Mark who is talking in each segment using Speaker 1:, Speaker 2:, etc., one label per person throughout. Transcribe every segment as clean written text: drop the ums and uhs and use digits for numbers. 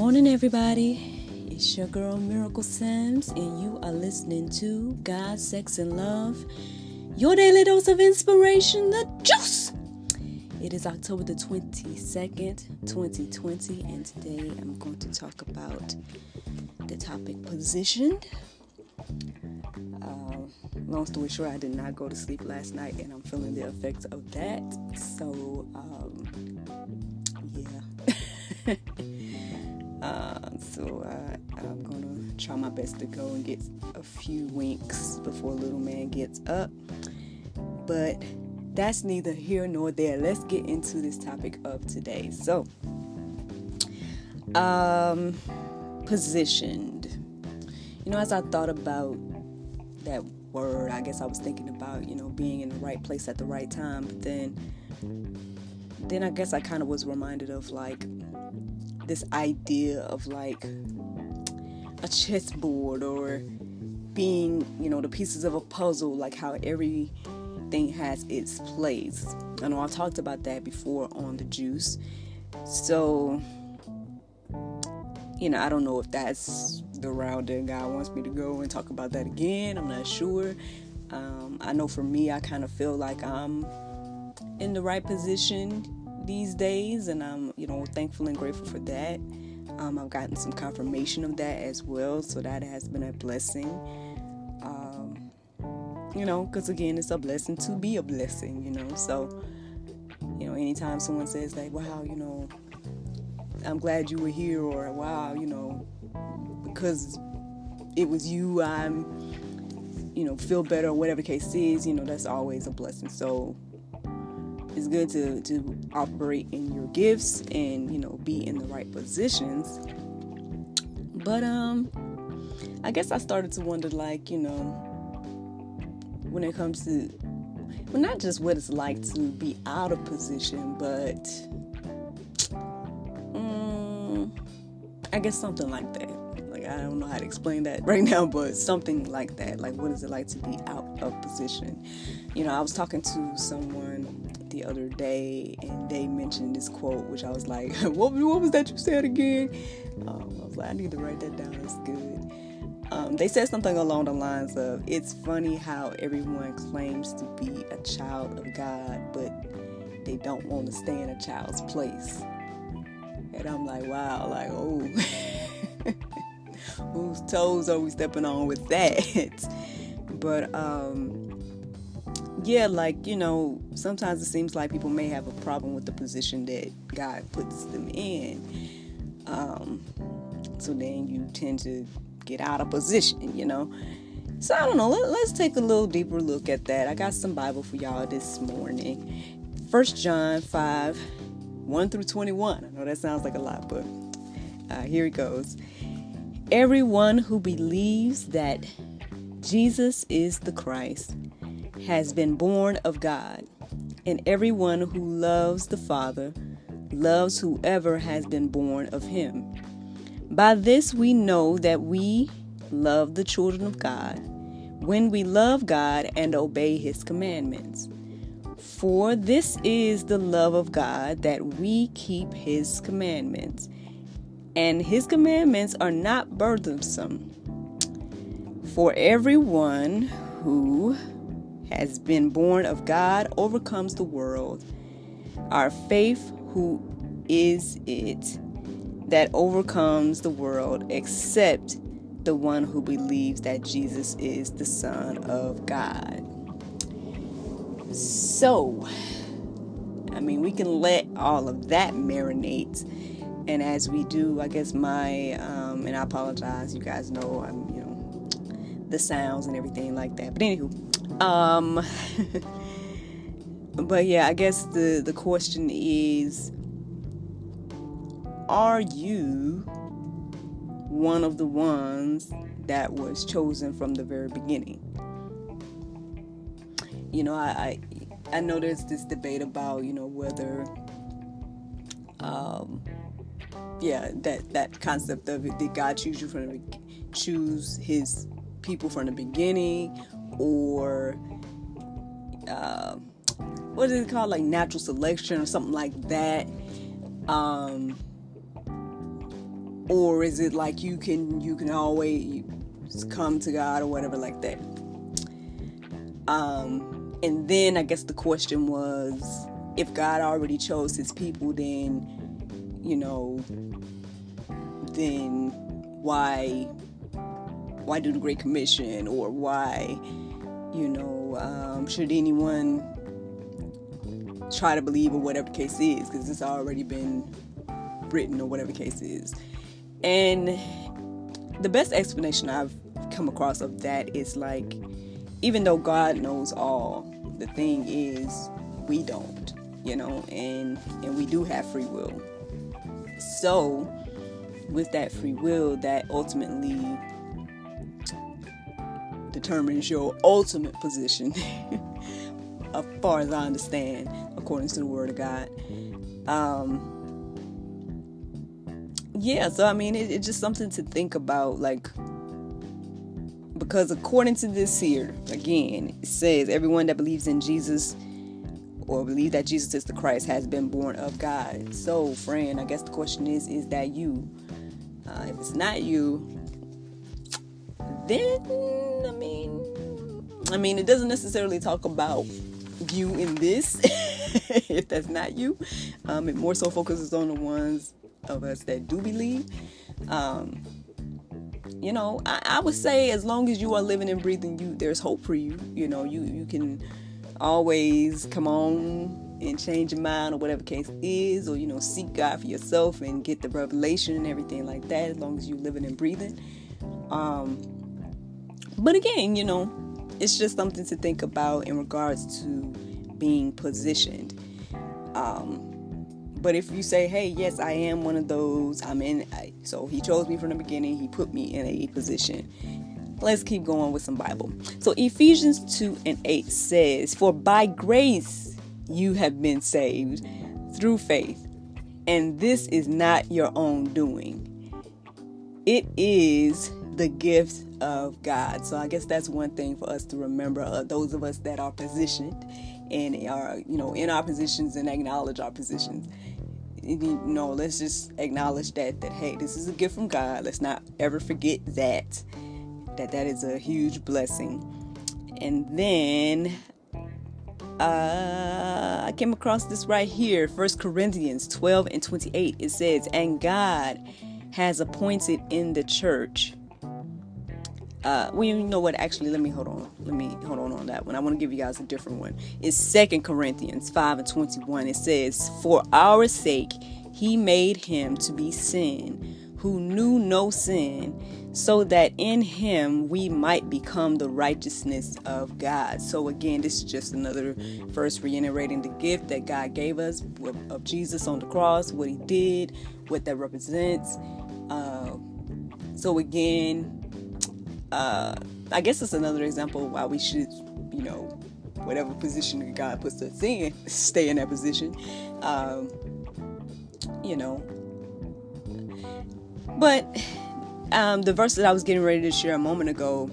Speaker 1: morning, everybody. It's your girl, Miracle Sims, and you are listening to God, Sex, and Love, your daily dose of inspiration, the juice. It is October the 22nd, 2020, and today I'm going to talk about the topic positioned. Long story short, I did not go to sleep last night, and I'm feeling the effects of that. So, yeah. I'm going to try my best to go and get a few winks before little man gets up. But that's neither here nor there. Let's get into this topic of today. So, positioned. As I thought about that word, I guess I was thinking about, being in the right place at the right time. But then I guess I kind of was reminded of this idea of a chessboard or being, the pieces of a puzzle, like how everything has its place. I know I've talked about that before on the juice. So, I don't know if that's the route that God wants me to go and talk about that again. I'm not sure. I know for me, I kind of feel like I'm in the right position these days, and I'm, thankful and grateful for that. I've gotten some confirmation of that as well, so that has been a blessing. Because again, it's a blessing to be a blessing, So, anytime someone says wow, I'm glad you were here, or wow, because it was you, I'm, feel better, or whatever the case is, that's always a blessing. So it's good to operate in your gifts and, be in the right positions. But, I guess I started to wonder, when it comes to, not just what it's like to be out of position, but I guess something like that. I don't know how to explain that right now, but something like that. What is it like to be out of position? I was talking to someone the other day, and they mentioned this quote, which I was like, what was that you said again? I was like, I need to write that down. That's good. They said something along the lines of, it's funny how everyone claims to be a child of God, but they don't want to stay in a child's place. And I'm like, wow, oh, whose toes are we stepping on with that? But, yeah, sometimes it seems like people may have a problem with the position that God puts them in. So then you tend to get out of position, So I don't know, let's take a little deeper look at that. I got some Bible for y'all this morning. 1 John 5, 1 through 21. I know that sounds like a lot, but here it goes. Everyone who believes that Jesus is the Christ has been born of God, and everyone who loves the Father loves whoever has been born of him. By this we know that we love the children of God, when we love God and obey his commandments. For this is the love of God, that we keep his commandments, and his commandments are not burdensome. For everyone who has been born of God overcomes the world. Our faith, who is it that overcomes the world, except the one who believes that Jesus is the Son of God. So, we can let all of that marinate. And as we do, I guess and I apologize, you guys know, the sounds and everything like that. But anywho, but yeah, I guess the question is, are you one of the ones that was chosen from the very beginning? I know there's this debate about, whether, that concept of it, did God choose his people from the beginning, or what is it called, natural selection or something like that. or is it like you can always come to God or whatever like that? And then I guess the question was, if God already chose his people, then then why do the Great Commission, or why should anyone try to believe, or whatever the case is, because it's already been written, or whatever the case is. And the best explanation I've come across of that is like, even though God knows all, the thing is we don't, and we do have free will. So with that free will, that ultimately determines your ultimate position as far as I understand, according to the Word of God. So I mean, it's just something to think about, like, because according to this here, again, it says everyone that believes in Jesus, or believe that Jesus is the Christ, has been born of God. So, friend, I guess the question is that you? If it's not you, then I mean, it doesn't necessarily talk about you in this. If that's not you, it more so focuses on the ones of us that do believe. I would say, as long as you are living and breathing, there's hope for you. You can always come on and change your mind, or whatever case is, or seek God for yourself and get the revelation and everything like that, as long as you're living and breathing. But again, it's just something to think about in regards to being positioned. But if you say, hey, yes, I am one of those, so he chose me from the beginning, he put me in a position. Let's keep going with some Bible. So Ephesians 2:8 says, for by grace you have been saved through faith, and this is not your own doing. It is the gift of God. So I guess that's one thing for us to remember, those of us that are positioned and are, in our positions and acknowledge our positions. Let's just acknowledge that hey, this is a gift from God. Let's not ever forget that is a huge blessing. And then I came across this right here, 1 Corinthians 12:28. It says, and God has appointed in the church. You know what? Actually, let me hold on that one. I want to give you guys a different one. It's 2 Corinthians 5:21. It says, for our sake, he made him to be sin who knew no sin, so that in him we might become the righteousness of God. So again, this is just another verse reiterating the gift that God gave us of Jesus on the cross, what he did, what that represents. So again, I guess it's another example why we should, whatever position that God puts us in, stay in that position. But the verse that I was getting ready to share a moment ago,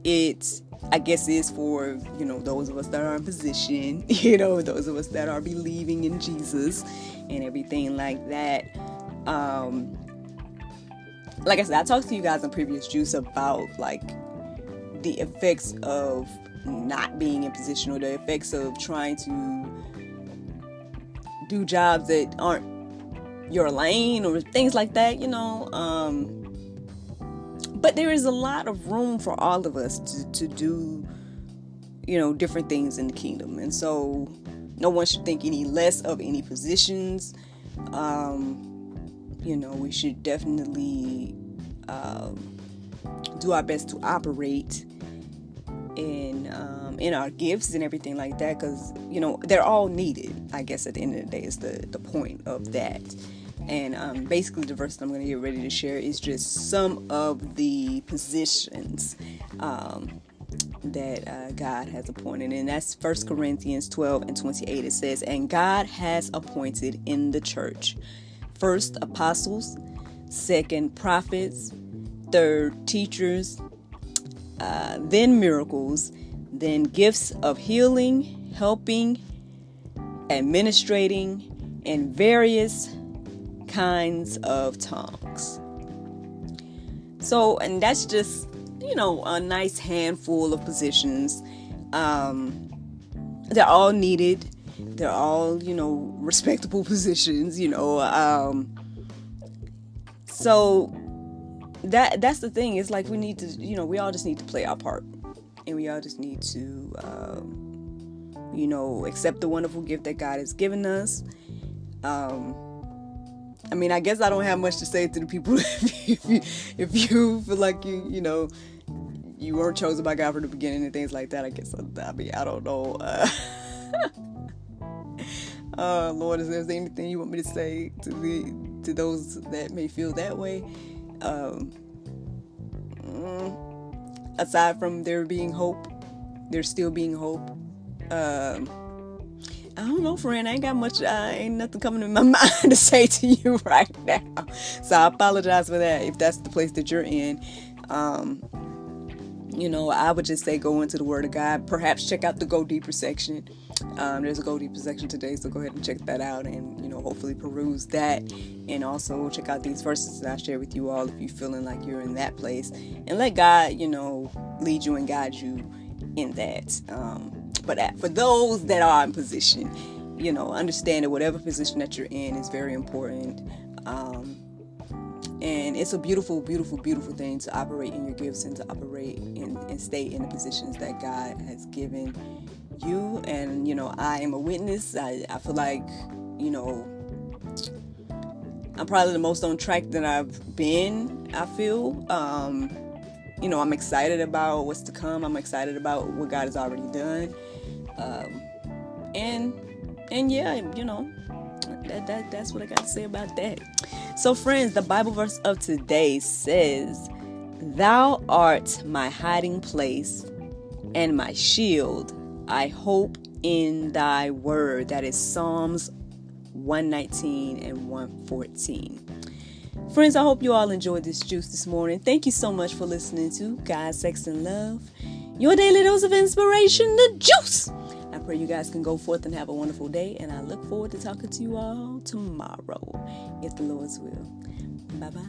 Speaker 1: I guess is for, those of us that are in position, those of us that are believing in Jesus and everything like that. Like I said, I talked to you guys in previous juice about like the effects of not being in position, or the effects of trying to do jobs that aren't your lane, or things like that, but there is a lot of room for all of us to do, different things in the kingdom. And so no one should think any less of any positions. We should definitely do our best to operate in our gifts and everything like that, because they're all needed. I guess at the end of the day is the point of that. And basically the verse that I'm going to get ready to share is just some of the positions that God has appointed, and that's 1 Corinthians 12:28. It says, and God has appointed in the church, first apostles, second prophets, third teachers, then miracles, then gifts of healing, helping, administrating, and various kinds of tongues. So, and that's just, a nice handful of positions. They're all needed. They're all, respectable positions, so that's the thing. It's like we need to, we all just need to play our part, and we all just need to, accept the wonderful gift that God has given us. I guess I don't have much to say to the people if you feel like you weren't chosen by God from the beginning and things like that. I guess I don't know. Lord, is there anything you want me to say to those that may feel that way? Aside from there being hope, there's still being hope. I don't know, friend. I ain't got much. Ain't nothing coming to my mind to say to you right now. So I apologize for that if that's the place that you're in. I would just say go into the Word of God. Perhaps check out the Go Deeper section. There's a Go Deeper section today, so go ahead and check that out and, hopefully peruse that. And also check out these verses that I share with you all if you're feeling like you're in that place. And let God, lead you and guide you in that. But for those that are in position, understand that whatever position that you're in is very important. And it's a beautiful, beautiful, beautiful thing to operate in your gifts and to operate and stay in the positions that God has given you. And, I am a witness. I feel like, I'm probably the most on track that I've been, I feel. I'm excited about what's to come. I'm excited about what God has already done. And yeah, that's what I got to say about that. So friends, the Bible verse of today says, "Thou art my hiding place and my shield. I hope in thy word." That is Psalms 119 and 114. Friends, I hope you all enjoyed this juice this morning. Thank you so much for listening to God, Sex, and Love, your daily dose of inspiration, the juice. I pray you guys can go forth and have a wonderful day, and I look forward to talking to you all tomorrow, if the Lord's will. Bye-bye.